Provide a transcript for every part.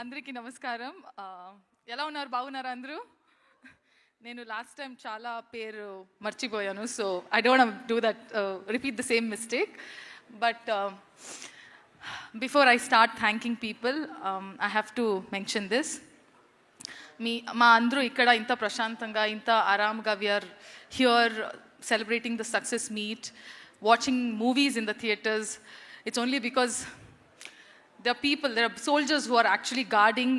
అందరికీ నమస్కారం. ఎలా ఉన్నారు? బాగున్నారా అందరూ? నేను లాస్ట్ టైం చాలా పేరు మర్చిపోయాను. So I don't do that repeat the same mistake. But before I start thanking people I have to mention this. మా అందరూ ఇక్కడ ఇంత ప్రశాంతంగా ఇంత ఆరామ్గా we are here celebrating the success meet, watching movies in the theaters. It's only because there are soldiers who are actually guarding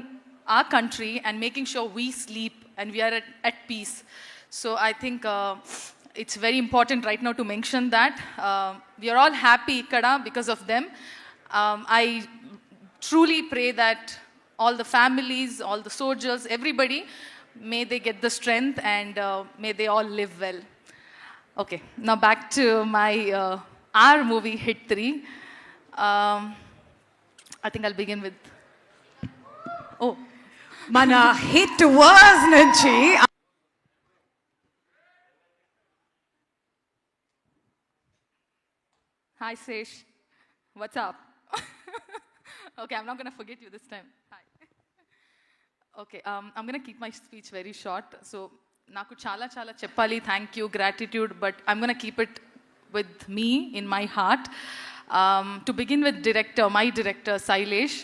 our country and making sure we sleep and we are at peace. So I think it's very important right now to mention that. We are all happy ikkada because of them. I truly pray that all the families, all the soldiers, everybody, may they get the strength and may they all live well. Okay, now back to my our movie Hit 3. I think I'll begin with mana hit was nunchi. Hi Sesh, what's up? Okay, I'm not going to forget you this time. Hi. Okay, I'm going to keep my speech very short. So నాకు చాలా చెప్పాలి, thank you, gratitude, but I'm gonna keep it with me in my heart. To begin with my director Sailesh.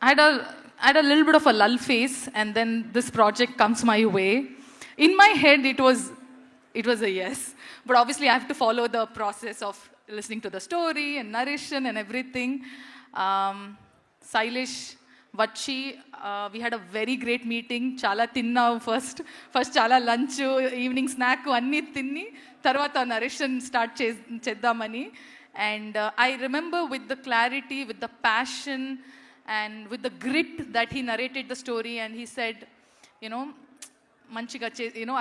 I had a little bit of a lull phase and then this project comes my way. In my head it was a yes, but obviously I have to follow the process of listening to the story and narration and everything. Sailesh వచ్చి we had a very great meeting. చాలా తిన్నాం, first చాలా lunch, evening snack అన్నీ తిని తర్వాత narration start చేద్దామని. And I remember with the clarity, with the passion and with the grit that he narrated the story and he said, మంచిగా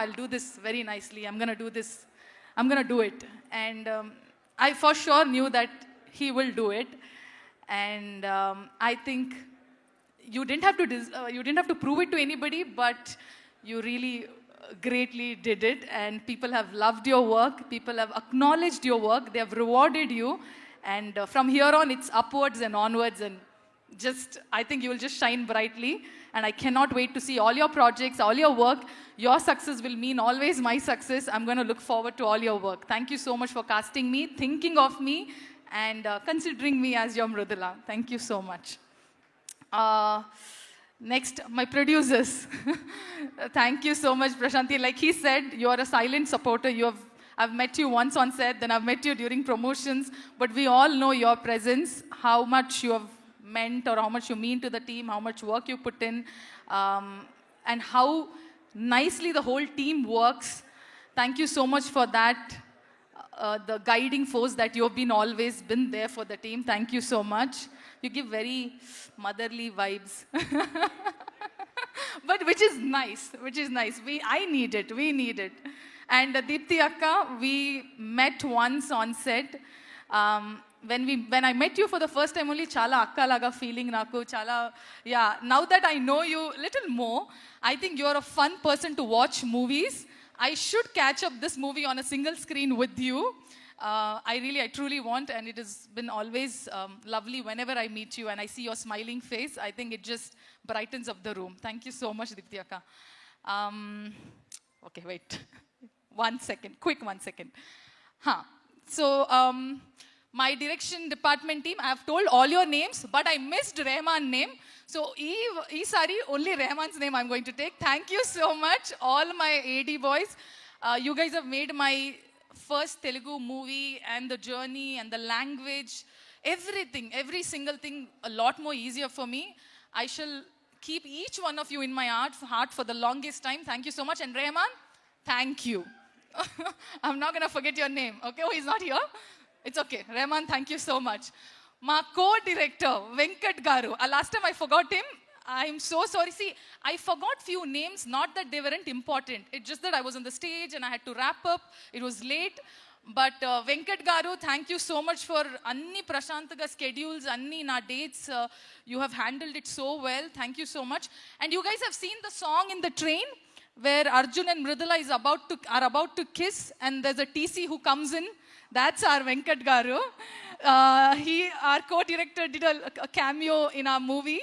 I'll do this very nicely, I'm gonna do it. And I for sure knew that he will do it. And I think you didn't have to prove it to anybody, but you really greatly did it, and people have loved your work, people have acknowledged your work, they have rewarded you, and from here on it's upwards and onwards, and just I think you will just shine brightly, and I cannot wait to see all your projects, all your work. Your success will mean always my success. I'm going to look forward to all your work. Thank you so much for casting me, thinking of me, and considering me as your Mrudula. Thank you so much. Next, my producers. Thank you so much, Prashanti. Like he said, you are a silent supporter. I've met you once on set, then I've met you during promotions, but we all know your presence, how much you have meant or how much you mean to the team, how much work you put in, and how nicely the whole team works. Thank you so much for that. The guiding force that you have always been there for the team. Thank you so much. You give very motherly vibes. But which is nice. I need it. We need it. And Deepthi Akka, we met once on set. When I met you for the first time only, chala akka laga feeling naku, chala, yeah. Now that I know you little more, I think you're a fun person to watch movies. I should catch up this movie on a single screen with you. I truly want, and it has been always lovely whenever I meet you and I see your smiling face. I think it just brightens up the room. Thank you so much, Deepthi Akka. Okay, wait. 1 second. Quick 1 second. So, my direction department team, I have told all your names, but I missed Rahman's name. So, sorry, only Rahman's name I'm going to take. Thank you so much, all my AD boys. You guys have made my first Telugu movie and the journey and the language, everything, every single thing a lot more easier for me. I shall keep each one of you in my heart for the longest time. Thank you so much. And Rahman, thank you. I'm not going to forget your name. Okay, he's not here. It's okay. Rahman, thank you so much. My co-director, Venkat Garu. Last time I forgot him. I'm so sorry. See, I forgot few names, not that they weren't important. It's just that I was on the stage and I had to wrap up. It was late. But Venkat Garu, thank you so much for anni Prashantaga schedules, anni na dates. You have handled it so well. Thank you so much. And you guys have seen the song in the train where Arjun and Mridula are about to kiss, and there's a TC who comes in. That's our Venkat Garu. Our co-director did a cameo in our movie.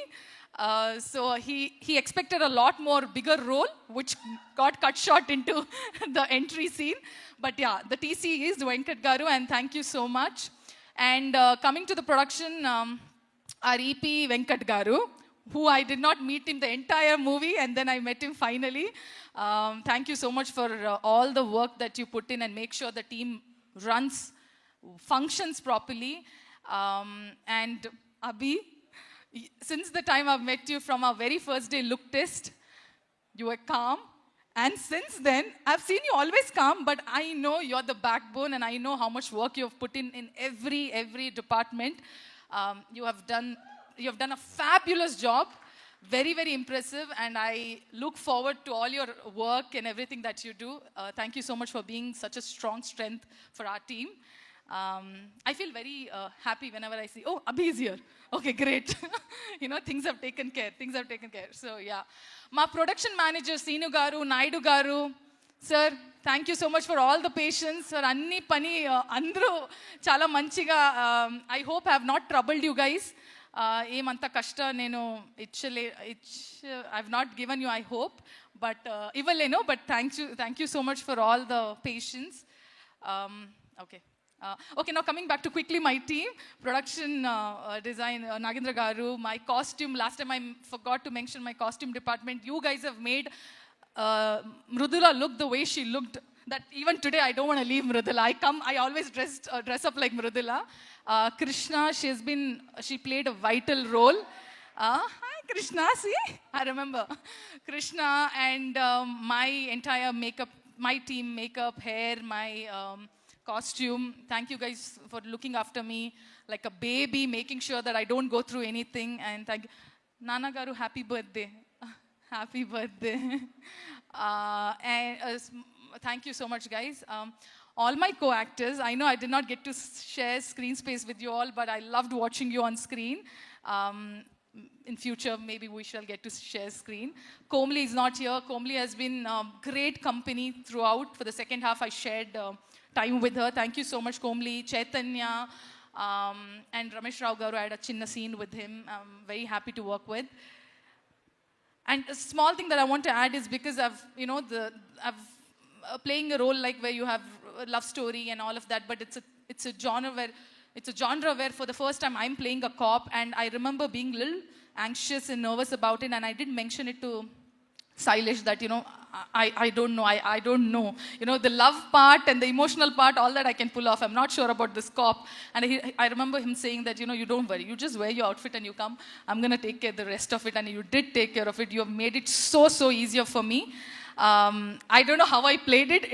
So he expected a lot more bigger role, which got cut short into the entry scene. But yeah, the TC is Venkat Garu, and thank you so much. And coming to the production, our EP Venkat Garu, who I did not meet him the entire movie, and then I met him finally. Thank you so much for all the work that you put in and make sure the team functions properly. And Abhi, since the time I've met you from our very first day look test, you were calm. And since then, I've seen you always calm, but I know you're the backbone, and I know how much work you have put in every department. You have done a fabulous job, very, very impressive, and I look forward to all your work and everything that you do. Thank you so much for being such a strong strength for our team. I feel very happy whenever I see, oh, Abhi is here. Okay, great. Things have taken care. So, yeah. My production manager, Seenu Garu, Naidu Garu, sir, thank you so much for all the patience. Sir, anni pani, andru chala manchiga. I hope I have not troubled you guys. Emanta kashta nenu I've not given you, I hope. But but thank you so much for all the patience. Okay. Okay, now coming back to quickly my team, production design, Nagendra Garu, my costume, last time I forgot to mention my costume department. You guys have made Mrudula look the way she looked, that even today I don't want to leave Mrudula. I always dress up like Mrudula. Krishna, she played a vital role. Hi Krishna, see? I remember. Krishna and my entire makeup, my team, makeup, hair, my costume. Thank you guys for looking after me like a baby, making sure that I don't go through anything. And thank you. Nana Garu, happy birthday. Happy birthday. Thank you so much, guys. All my co-actors, I know I did not get to share screen space with you all, but I loved watching you on screen. In future, maybe we shall get to share screen. Komli is not here. Komli has been great company throughout. For the second half, I shared time with her. Thank you so much, Komli, Chaitanya, and Ramesh Rao Garu. I had a chinna scene with him. I'm very happy to work with. And a small thing that I want to add is because I've playing a role like where you have a love story and all of that, but it's a genre where for the first time I'm playing a cop, and I remember being a little anxious and nervous about it, and I did mention it to Sailesh that, I don't know. The love part and the emotional part, all that I can pull off. I'm not sure about this cop. And I remember him saying that, you don't worry. You just wear your outfit and you come. I'm going to take care of the rest of it. And you did take care of it. You have made it so easier for me. I don't know how I played it.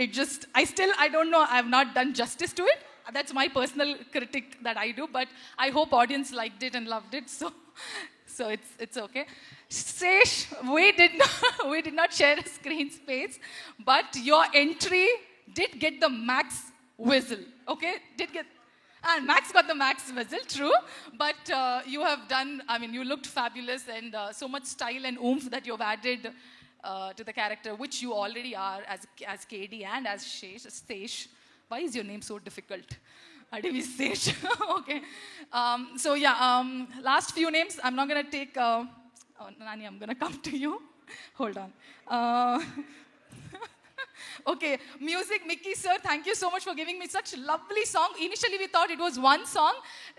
I don't know. I have not done justice to it. That's my personal critic that I do. But I hope audience liked it and loved it. So it's okay. Sesh, we did not share a screen space, but your entry did get the max whistle, okay? And Max got the max whistle, true, but you have done, you looked fabulous, and so much style and oomph that you've added to the character, which you already are as KD and as Sesh. Why is your name so difficult? Sesh. Okay. So yeah, last few names, I'm not going to take... Nani, I'm going to come to you. Hold on. Okay, music, Mickey sir, thank you so much for giving me such lovely song. Initially, we thought it was one song.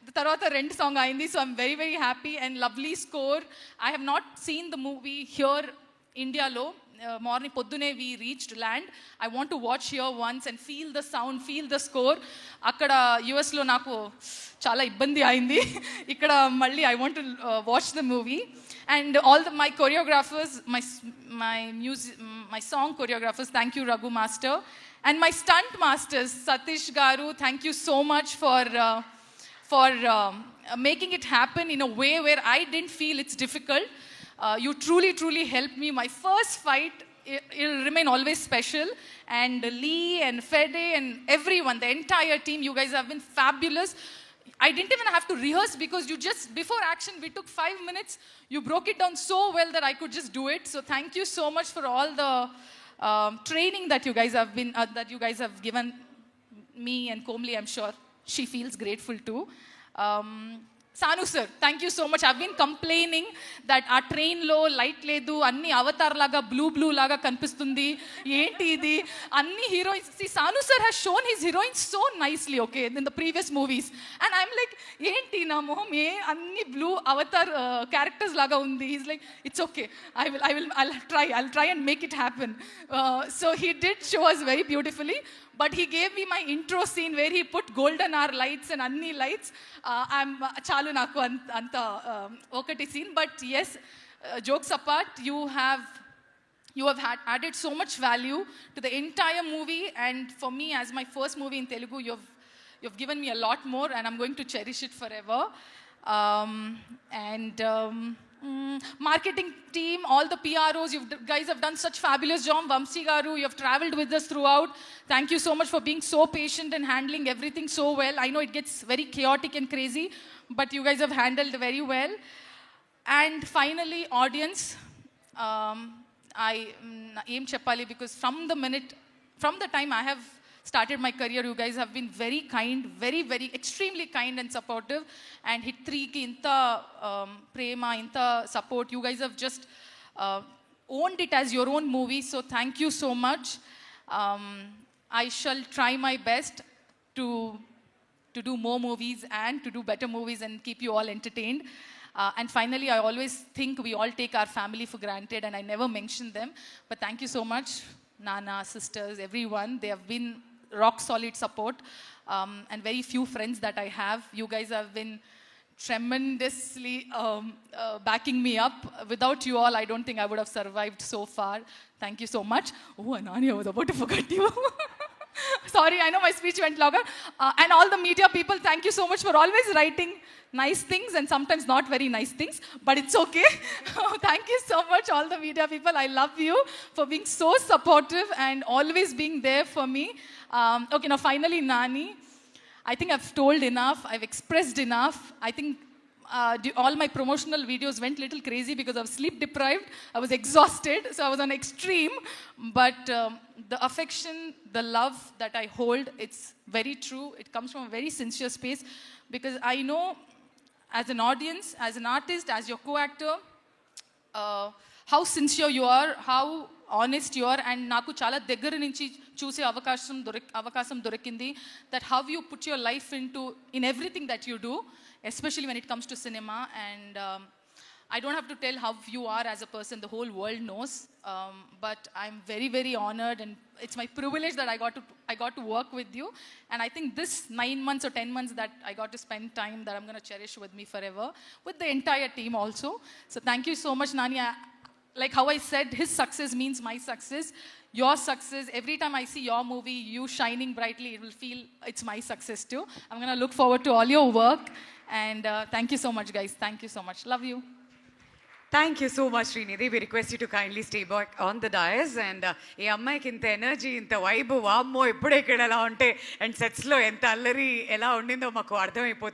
The tarvata rendu song ayindi, so I'm very, very happy, and lovely score. I have not seen the movie here, India lo. Morning poddune we reached land. I want to watch here once and feel the sound, feel the score. Akkada US lo naku chala ibbandi ayindi. Ikkada malli I want to watch the movie. And all my choreographers, my song choreographers, thank you Raghu Master. And my stunt masters, Satish Garu, thank you so much for making it happen in a way where I didn't feel it's difficult. You truly helped me. My first fight, it'll remain always special. And Lee and Fede and everyone, the entire team, you guys have been fabulous. I didn't even have to rehearse because before action, we took 5 minutes. You broke it down so well that I could just do it. So thank you so much for all the training that you guys have given me and Komli. I'm sure she feels grateful too. Sanu sir, thank you so much. I've been complaining that our train lo light ledu, anni avatar laga blue laga kanipistundi, enti idi, anni heroines. See, Sanu sir has shown his heroines so nicely, okay, in the previous movies. And I'm like, enti na moham anni blue avatar characters laga undi. He's like, it's okay. I'll try and make it happen. So he did show us very beautifully. But he gave me my intro scene where he put golden hour lights and anni lights. I'm chalu naku anta okati scene. But yes, jokes apart, you have added so much value to the entire movie. And for me, as my first movie in Telugu, you've given me a lot more, and I'm going to cherish it forever. Marketing team, all the PROs, you guys have done such fabulous job. Vamsi garu, you have traveled with us throughout. Thank you so much for being so patient and handling everything so well. I know it gets very chaotic and crazy, but you guys have handled very well. And finally, audience, I aim Cheppali, because from the time I have started my career, you guys have been very kind, very, very, extremely kind and supportive. And Hit 3 ki inta prema, inta support. You guys have just owned it as your own movie. So thank you so much. I shall try my best to do more movies and to do better movies and keep you all entertained. And finally, I always think we all take our family for granted, and I never mention them. But thank you so much, Nana, sisters, everyone. They have been rock solid support, and very few friends that I have. You guys have been tremendously backing me up. Without you all, I don't think I would have survived so far. Thank you so much. Oh, Anani, I was about to forget you. Sorry, I know my speech went longer. And all the media people, thank you so much for always writing nice things and sometimes not very nice things, but it's okay. Thank you so much, all the media people. I love you for being so supportive and always being there for me. Okay, now finally, Nani. I think I've told enough. I've expressed enough. I think all my promotional videos went a little crazy because I was sleep deprived. I was exhausted, so I was on extreme. But the affection, the love that I hold, it's very true. It comes from a very sincere space, because I know as an audience, as an artist, as your co-actor, how sincere you are, how honest you are, and naku chala daggara nunchi choose avakasam dorikindi, that how you put your life into in everything that you do, especially when it comes to cinema. And I don't have to tell how you are as a person, the whole world knows. But I'm very, very honored, and it's my privilege that I got to work with you. And I think this 9 months or 10 months that I got to spend time, that I'm going to cherish with me forever, with the entire team also. So thank you so much, Nani. Like how I said, his success means my success. Your success, every time I see your movie, you shining brightly, it will feel it's my success too. I'm going to look forward to all your work. And thank you so much, guys. Thank you so much. Love you. Thank you so much, Srinidhi. We request you to kindly stay back on the dais. And ee ammayiki inta energy, inta vibe, vaammo ippude ikkada ela unte and sets lo enta allari ela undindo maaku ardham ayipotundi.